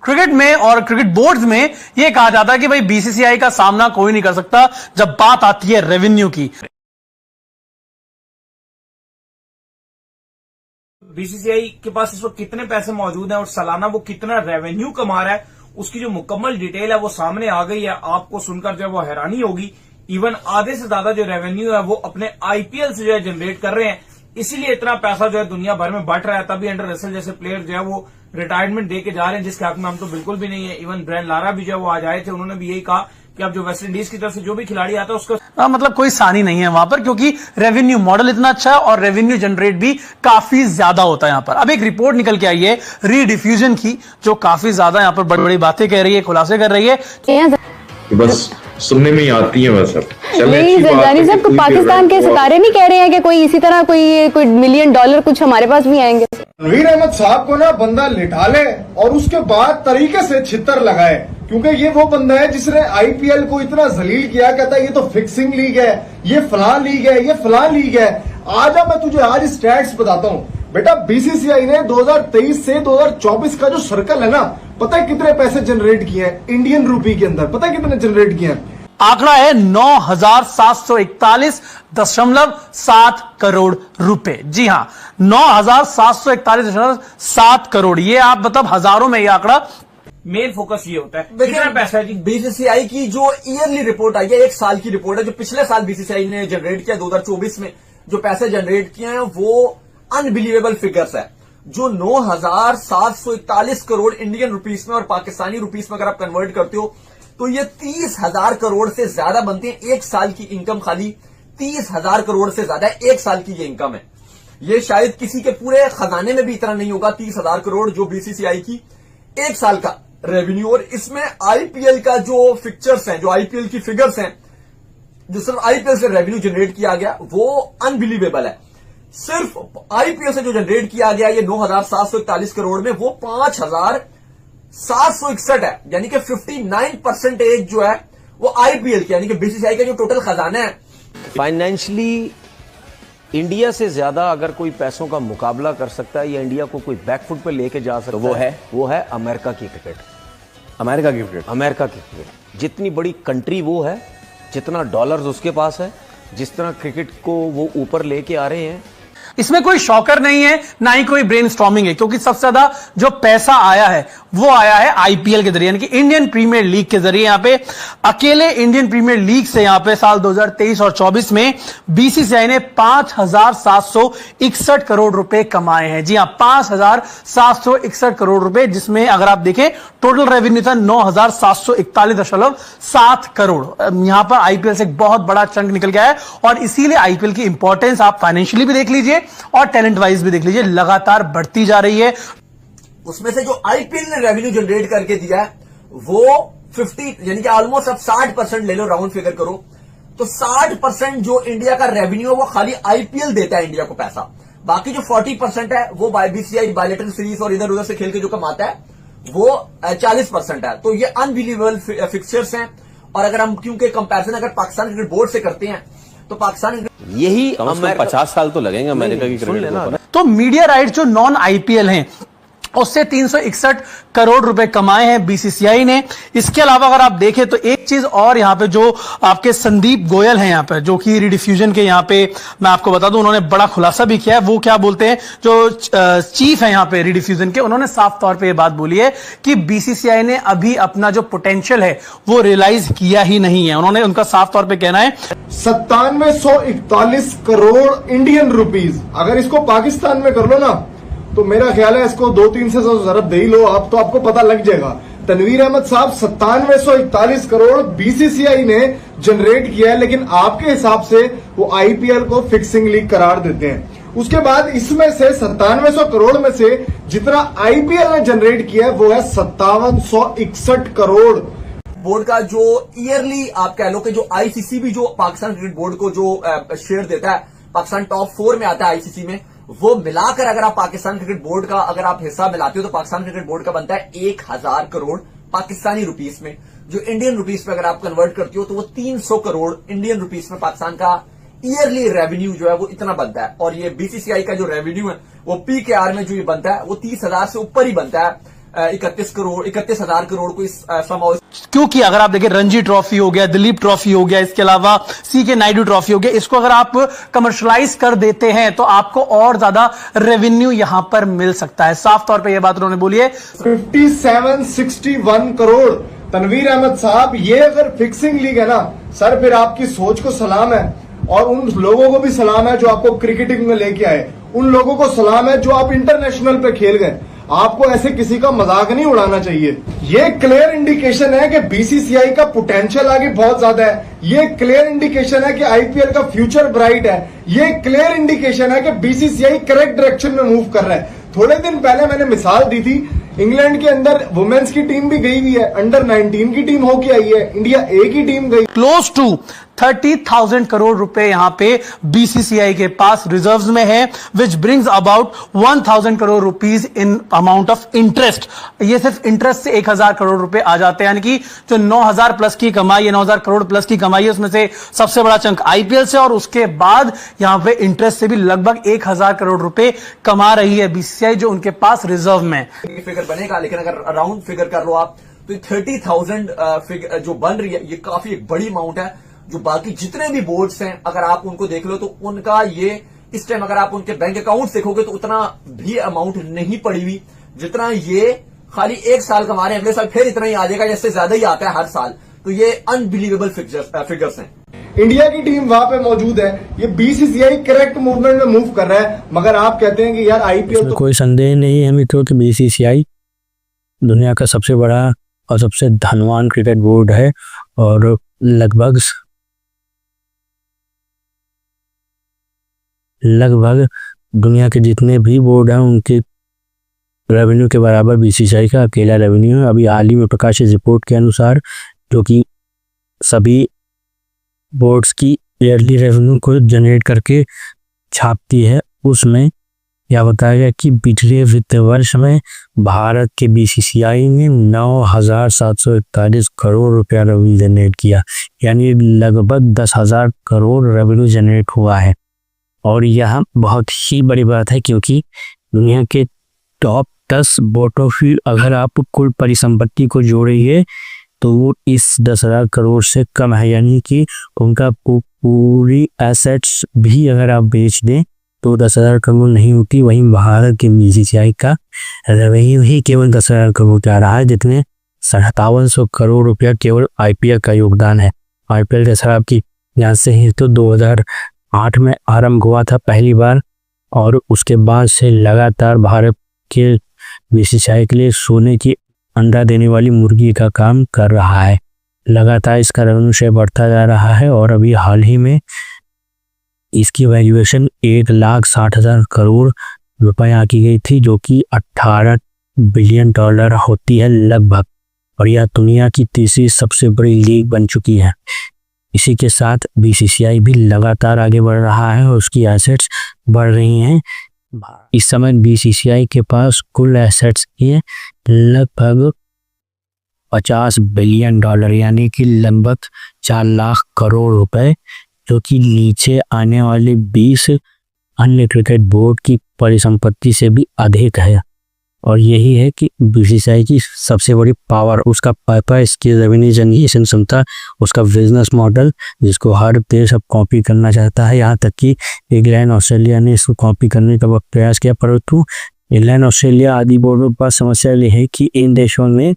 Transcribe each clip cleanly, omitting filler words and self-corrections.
Cricket में और cricket boards में यह कहा जाता है कि भाई बीसीसीआई का सामना कोई नहीं कर सकता जब बात आती है रेवेन्यू की। बीसीसीआई के पास इस वक्त कितने पैसे मौजूद हैं और सालाना वो कितना रेवेन्यू कमा रहा है, उसकी जो मुकम्मल डिटेल है वो सामने आ गई है। आपको सुनकर जो है वो हैरानी होगी। इवन आधे से ज्यादा जो रेवेन्यू है वो अपने आईपीएल से जो है जनरेट कर रहे हैं, इसीलिए इतना पैसा जो है दुनिया भर में बट रहा है। तभी एंड्रे रसेल जैसे प्लेयर जो है वो रिटायरमेंट दे के जा रहे हैं, जिसके हक में हम तो बिल्कुल भी नहीं है। इवन ब्रायन लारा भी जो है वो आज आए थे, उन्होंने भी यही कहा कि अब जो वेस्ट इंडीज की तरफ से जो भी खिलाड़ी आता है उसका मतलब कोई सानी नहीं है वहां पर, क्योंकि रेवेन्यू मॉडल इतना अच्छा है और रेवेन्यू जनरेट भी काफी ज्यादा होता है यहां पर। अब एक रिपोर्ट निकल के आई है रीडिफ्यूजन की, जो काफी ज्यादा यहां पर बड़ी बड़ी बातें कह रही है, खुलासे कर रही है। बस सुनने में ही आती है बस। नहीं जरदारी साहब, तो पाकिस्तान के सितारे नहीं कह रहे हैं कि कोई इसी तरह कोई मिलियन डॉलर कुछ हमारे पास भी आएंगे? तनवीर अहमद साहब को ना बंदा लिटा ले और उसके बाद तरीके से छितर लगाए, क्योंकि ये वो बंदा है जिसने आईपीएल को इतना जलील किया। कहता है ये तो फिक्सिंग लीग है, ये फलां लीग है, ये फलां लीग है। आजा मैं तुझे आज स्टैट्स बताता हूँ बेटा। बीसीसीआई ने 2023 से 2024 का जो सर्कल है ना, पता है कितने पैसे जनरेट किए हैं इंडियन रूपी के अंदर? पता है कितने जनरेट किए हैं? आंकड़ा है 9,741.7 करोड़ रुपए। जी हां, 9,741.7 करोड़। ये आप मतलब हजारों में ये आंकड़ा। मेन फोकस ये होता है कितना पैसा है जी। बीसीसीआई की जो ईयरली रिपोर्ट आई है, एक साल की रिपोर्ट है, जो पिछले साल बीसीसीआई ने जनरेट किया 2024 में जो पैसे जनरेट किए हैं वो अनबिलीवेबल फिगर्स है। जो 9,741 करोड़ इंडियन रुपीस में और पाकिस्तानी रुपीस में अगर आप कन्वर्ट करते हो तो ये 30,000 करोड़ से ज्यादा बनती है। एक साल की इनकम खाली 30,000 करोड़ से ज्यादा है। एक साल की ये इनकम है। ये शायद किसी के पूरे खजाने में भी इतना नहीं होगा 30,000 करोड़ जो बीसीसीआई की एक साल का रेवेन्यू। और इसमें आईपीएल का जो फिक्चर्स हैं, जो आईपीएल की फिगर्स हैं, जो सिर्फ आईपीएल से रेवेन्यू जनरेट किया गया वो अनबिलीवेबल है। सिर्फ आईपीएल से जो जनरेट किया गया ये 9,741 करोड़ में वो 5,761 है, यानी कि 59% जो है वो आईपीएल की, यानी कि बीसीसीआई का जो टोटल खजाना है। फाइनेंशियली इंडिया से ज्यादा अगर कोई पैसों का मुकाबला कर सकता है या इंडिया को कोई बैकफुट पे लेके जा सकता है, वो है अमेरिका की क्रिकेट। अमेरिका की क्रिकेट जितनी बड़ी कंट्री वो है, जितना डॉलर्स उसके पास है, जिस तरह क्रिकेट को वो ऊपर लेके आ रहे हैं, इसमें कोई शॉकर नहीं है, ना ही कोई ब्रेनस्टॉर्मिंग है, क्योंकि सबसे ज्यादा जो पैसा आया है वो आया है आईपीएल के जरिए, यानी कि इंडियन प्रीमियर लीग के जरिए। यहां पे अकेले इंडियन प्रीमियर लीग से यहां पे साल 2023 और 24 में बीसीसीआई ने 5,761 करोड़ रुपए कमाए हैं। जी हां, 5,761 करोड़ रुपए, जिसमें अगर आप देखें टोटल रेवेन्यू था 9,741.7 करोड़। यहां पर आईपीएल से एक बहुत बड़ा चंक निकल गया है और इसीलिए आईपीएल की इंपॉर्टेंस आप फाइनेंशियली भी देख लीजिए और टैलेंट वाइज भी देख लीजिए, लगातार बढ़ती जा रही है। उसमें से जो आईपीएल ने रेवेन्यू जनरेट करके दिया है वो 50, यानी कि ऑलमोस्ट अब 60% ले लो, राउंड फिगर करो तो 60% जो इंडिया का रेवेन्यू है वो खाली आईपीएल देता है इंडिया को पैसा। बाकी जो 40% है वो बीसीसीआई बायलैटरल सीरीज और इधर उधर से खेल के जो कमाता है वो 40% है। तो ये अनबिलीवेबल फिक्चर्स हैं। और अगर हम क्योंकि कंपैरिजन अगर पाकिस्तान क्रिकेट बोर्ड से करते हैं तो पाकिस्तान यही 50 साल तो लगेंगे अमेरिका की क्रिकेट को। तो मीडिया राइट जो नॉन आईपीएल हैं उससे 361 करोड़ रुपए कमाए हैं बीसीसीआई ने। इसके अलावा अगर आप देखें तो एक चीज और यहां पे जो आपके संदीप गोयल हैं यहां पे, जो कि रीडिफ्यूजन के यहां पे मैं आपको बता दूं उन्होंने बड़ा खुलासा भी किया है। वो क्या बोलते हैं, जो चीफ है यहां पे रीडिफ्यूजन के, उन्होंने साफ तौर पे ये बात बोली है कि बीसीसीआई ने अभी अपना जो पोटेंशियल है वो रियलाइज किया ही नहीं है। उन्होंने उनका साफ तौर पर कहना है 9741 करोड़ इंडियन रुपीज। अगर इसको पाकिस्तान में कर लो ना तो मेरा ख्याल है इसको 2-3 से जरूरत दे ही लो आप, तो आपको पता लग जाएगा। तनवीर अहमद साहब 9741 करोड़ बीसीसीआई ने जनरेट किया है, लेकिन आपके हिसाब से वो आईपीएल को फिक्सिंग लीग करार देते हैं। उसके बाद इसमें से 9700 करोड़ में से जितना आईपीएल ने जनरेट किया है वो है 5761 करोड़। बोर्ड का जो ईयरली आप कह लो कि जो आईसीसी भी जो पाकिस्तान क्रिकेट बोर्ड को जो शेयर देता है, पाकिस्तान टॉप 4 में आता है आईसीसी में, वो मिलाकर अगर आप पाकिस्तान क्रिकेट बोर्ड का अगर आप हिस्सा मिलाते हो तो पाकिस्तान क्रिकेट बोर्ड का बनता है 1,000 करोड़ पाकिस्तानी रुपीस में। जो इंडियन रुपीस में अगर आप कन्वर्ट करते हो तो वो 300 करोड़ इंडियन रुपीस में पाकिस्तान का ईयरली रेवेन्यू जो है वो इतना बनता है। और ये बीसीसीआई का जो रेवेन्यू है वो पीकेआर में जो ये बनता है वो 30,000 से ऊपर ही बनता है। 31,000 करोड़ को इस समावेश। क्योंकि अगर आप देखें रणजी ट्रॉफी हो गया, दिलीप ट्रॉफी हो गया, इसके अलावा सीके नायडू ट्रॉफी हो गया, इसको अगर आप कमर्शलाइज कर देते हैं तो आपको और ज्यादा रेवेन्यू यहां पर मिल सकता है। साफ तौर पे यह बात उन्होंने बोली है। 5761 करोड़ तनवीर अहमद साहब, ये अगर फिक्सिंग लीग है ना सर, फिर आपकी सोच को सलाम है, और उन लोगों को भी सलाम है जो आपको क्रिकेटिंग में लेके आए, उन लोगों को सलाम है जो आप इंटरनेशनल पे खेल गए। आपको ऐसे किसी का मजाक नहीं उड़ाना चाहिए। ये क्लियर इंडिकेशन है कि बीसीसीआई का पोटेंशियल आगे बहुत ज्यादा है। ये क्लियर इंडिकेशन है कि आईपीएल का फ्यूचर ब्राइट है। ये क्लियर इंडिकेशन है कि बीसीसीआई करेक्ट डायरेक्शन में मूव कर रहा है। थोड़े दिन पहले मैंने मिसाल दी थी, इंग्लैंड के अंदर वुमेन्स की टीम भी गई हुई है, अंडर 19 की टीम होके आई है, इंडिया ए की टीम गई। क्लोज टू 30,000 करोड़ रुपए यहां पे बीसीसीआई के पास रिजर्व्स में है, which brings about 1,000 crore rupees in amount of interest. ये सिर्फ इंटरेस्ट से 1,000 करोड़ रुपए आ जाते हैं, यानी कि जो 9,000 प्लस की कमाई है, 9,000 करोड़ प्लस की कमाई है, उसमें से सबसे बड़ा चंक आईपीएल से, और उसके बाद यहां पे इंटरेस्ट से भी लगभग 1,000 करोड़ रुपए कमा रही है बीसीसीआई, जो उनके पास रिजर्व में। फिगर बनेगा, लेकिन अगर राउंड फिगर कर लो आप तो 30,000 फिगर जो बन रही है, ये काफी एक बड़ी अमाउंट है। जो बाकी जितने भी बोर्ड्स हैं अगर आप उनको देख लो तो उनका ये इस टाइम अगर आप उनके बैंक अकाउंट देखोगे तो उतना भी अमाउंट नहीं पड़ी हुई जितना ये खाली एक साल कमा रहे हैं। अगले साल फिर इतना ही आ जाएगा, जैसे ज्यादा ही आता है हर साल। तो ये अनबिलीवेबल फिगर्स हैं। इंडिया की टीम वहां पे मौजूद है, ये बीसीसीआई करेक्ट मूवमेंट में मूव कर रहा है, मगर आप कहते हैं कि यार आईपीएल। कोई संदेह नहीं है मित्रों कि बीसीसीआई दुनिया का सबसे बड़ा और सबसे धनवान क्रिकेट बोर्ड है, और लगभग दुनिया के जितने भी बोर्ड हैं उनके रेवेन्यू के बराबर बीसीसीआई का अकेला रेवेन्यू है। अभी हाल ही में प्रकाशित रिपोर्ट के अनुसार, जो कि सभी बोर्ड्स की ईयरली रेवेन्यू को जनरेट करके छापती है, उसमें यह बताया गया कि पिछले वित्त वर्ष में भारत के बीसीसीआई ने 9,741 करोड़ रुपया रेवेन्यू जनरेट किया, यानी लगभग 10,000 करोड़ रेवेन्यू जनरेट हुआ है। और यह बहुत ही बड़ी बात है, क्योंकि दुनिया के टॉप 10 बोर्डों की अगर आप कुल परिसंपत्ति को जोड़िए तो वो इस 10,000 करोड़ से कम है, यानी कि उनका पूरी एसेट्स भी अगर आप बेच दें तो 10,000 करोड़ नहीं होती। वहीं भारत के बीसीसीआई का रेवेन्यू ही केवल 10,000 करोड़ आ रहा है, जितने 5700 करोड़ रुपया केवल आईपीएल का योगदान है। आईपीएल जैसा आपकी यहाँ से ही तो 2008 में आरंभ हुआ था पहली बार, और उसके बाद से लगातार भारत के बीसीसीआई के लिए सोने की अंडा देने वाली मुर्गी का काम कर रहा है। लगातार इसका रेवेन्यू शेयर बढ़ता जा रहा है, और अभी हाल ही में इसकी वैल्यूएशन 1,60,000 करोड़ रुपया की गई थी, जो कि $18 बिलियन होती है लगभग, और यह दुनिया की तीसरी सबसे बड़ी लीग बन चुकी है। इसी के साथ बीसीसीआई भी लगातार आगे बढ़ रहा है और उसकी एसेट्स बढ़ रही हैं। इस समय बीसीसीआई के पास कुल एसेट्स के लगभग $50 बिलियन, यानी कि लगभग 4 लाख करोड़ रुपए, जो कि नीचे आने वाले 20 अन्य क्रिकेट बोर्ड की परिसंपत्ति से भी अधिक है। और यही है कि बीसीसीआई की सबसे बड़ी पावर, उसका पर्पस, इसकी रेवेन्यू जनरेशन क्षमता, उसका बिजनेस मॉडल, जिसको हर देश अब कॉपी करना चाहता है। यहाँ तक कि इंग्लैंड, ऑस्ट्रेलिया ने इसको कॉपी करने का प्रयास किया, परंतु इंग्लैंड, ऑस्ट्रेलिया आदि बोर्डों के पास समस्या ये है कि इन देशों में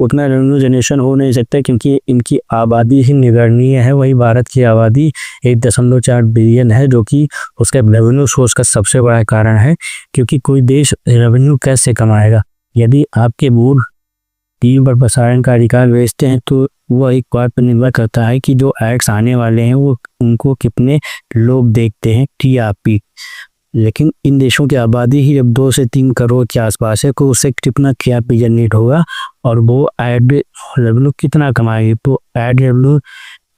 उतना रेवेन्यू जनरेशन हो नहीं सकता, क्योंकि इनकी आबादी ही निगरणीय है। वही भारत की आबादी 1.4 बिलियन है, जो कि उसके रेवेन्यू सोर्स का सबसे बड़ा कारण है। क्योंकि कोई देश रेवेन्यू कैसे कमाएगा? यदि आपके बोर्ड टीवी पर प्रसारण का अधिकार बेचते हैं तो वह एक बात पर निर्भर करता है कि जो एड्स आने वाले हैं वो उनको कितने लोग देखते हैं, टीआरपी। लेकिन इन देशों की आबादी ही जब 2 से 3 करोड़ के आसपास है, तो उससे कितना टीआरपी जनरेट होगा और वो एड रेवेन्यू कितना कमाएगी। तो एड रेवेन्यू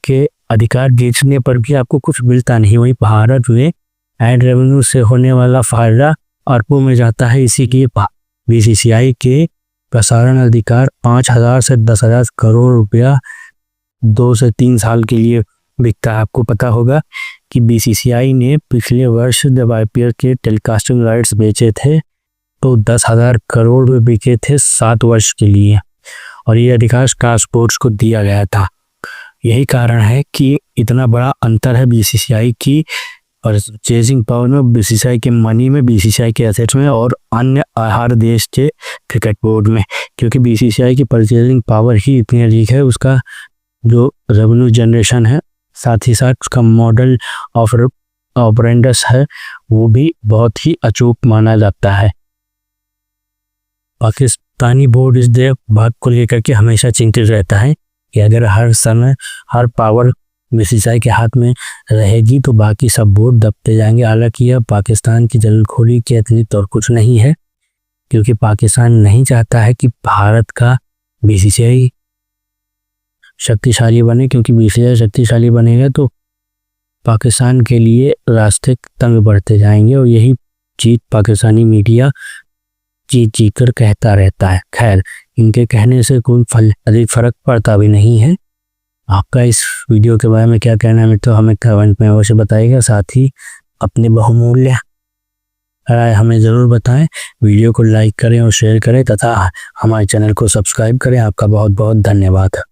के अधिकार बेचने पर भी आपको कुछ मिलता नहीं। वही भारत में एड रेवेन्यू से होने वाला फायदा अरबों में जाता है। इसीलिए बीसीसीआई के प्रसारण अधिकार 5,000 से 10,000 करोड़ रुपया 2 से 3 साल के लिए बिकता है। आपको पता होगा कि बीसीसीआई ने पिछले वर्ष जब आईपीएल के टेलीकास्टिंग राइट्स बेचे थे तो 10,000 करोड़ में बिके थे 7 वर्ष के लिए, और ये अधिकार स्टार स्पोर्ट्स को दिया गया था। यही कारण है कि इतना बड़ा अंतर है बीसीसीआई की परचेजिंग पावर में, बीसीसीआई के मनी में, बीसीसीआई के एसेट्स में और अन्य हर देश के क्रिकेट बोर्ड में, क्योंकि बीसीसीआई की परचेजिंग पावर ही इतनी अधिक है। उसका जो रेवेन्यू जनरेशन है, साथ ही साथ उसका मॉडल ऑफ ऑपरेंडस है, वो भी बहुत ही अचूक माना जाता है। पाकिस्तानी बोर्ड इस बात को लेकर के हमेशा चिंतित रहता है कि अगर हर समय हर पावर बीसीसीआई के हाथ में रहेगी तो बाकी सब बोर्ड दबते जाएंगे। हालांकि यह पाकिस्तान की जलखोरी के अतिरिक्त और कुछ नहीं है, क्योंकि पाकिस्तान नहीं चाहता है कि भारत का बीसीसीआई शक्तिशाली बने, क्योंकि बीसीसीआई शक्तिशाली बनेगा तो पाकिस्तान के लिए रास्ते तंग बढ़ते जाएंगे, और यही चीज पाकिस्तानी मीडिया जीत कर कहता रहता है। खैर, इनके कहने से कोई अधिक फर्क पड़ता भी नहीं है। आपका इस वीडियो के बारे में क्या कहना है तो हमें कमेंट में अवश्य बताइएगा। साथ ही अपने बहुमूल्य राय हमें ज़रूर बताएं। वीडियो को लाइक करें और शेयर करें तथा हमारे चैनल को सब्सक्राइब करें। आपका बहुत बहुत धन्यवाद।